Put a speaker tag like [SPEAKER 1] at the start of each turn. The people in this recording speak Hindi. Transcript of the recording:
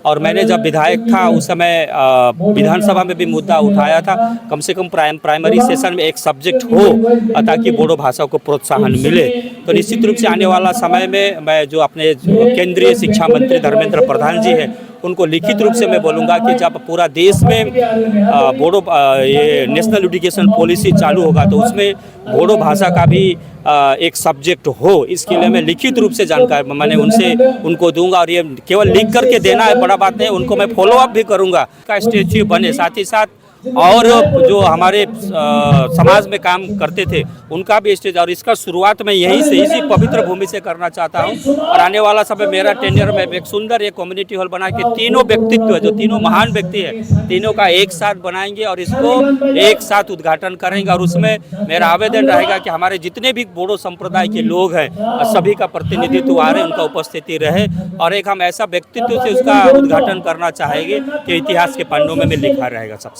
[SPEAKER 1] और मैंने जब विधायक था उस समय विधानसभा में भी मुद्दा उठाया था, कम से कम प्राइमरी सेशन में एक सब्जेक्ट हो ताकि बोडो भाषा को प्रोत्साहन मिले। तो निश्चित रूप से आने वाला समय में मैं जो अपने केंद्रीय शिक्षा मंत्री धर्मेंद्र प्रधान जी हैं उनको लिखित रूप से मैं बोलूँगा कि जब पूरा देश में बोडो ये नेशनल एजुकेशन पॉलिसी चालू होगा तो उसमें बोडो भाषा का भी एक सब्जेक्ट हो, इसके लिए मैं लिखित रूप से जानकारी मैंने उनको दूंगा। और ये केवल लिख करके देना है बड़ा बात नहीं, उनको मैं फॉलो अप भी करूंगा का स्टैच्यू बने। साथ ही साथ और जो हमारे समाज में काम करते थे उनका भी स्टेज, और इसका शुरुआत मैं यहीं से इसी पवित्र भूमि से करना चाहता हूं। और आने वाला समय मेरा टेन्योर में एक सुंदर एक कम्युनिटी हॉल बना के तीनों व्यक्तित्व जो तीनों महान व्यक्ति है तीनों का एक साथ बनाएंगे और इसको एक साथ उद्घाटन करेंगे। और उसमें मेरा आवेदन रहेगा कि हमारे जितने भी बोडो संप्रदाय के लोग हैं सभी का प्रतिनिधित्व आ रहे, उनका उपस्थिति रहे और एक हम ऐसा व्यक्तित्व से उसका उद्घाटन करना चाहेंगे कि इतिहास के पन्नों में लिखा रहेगा सब।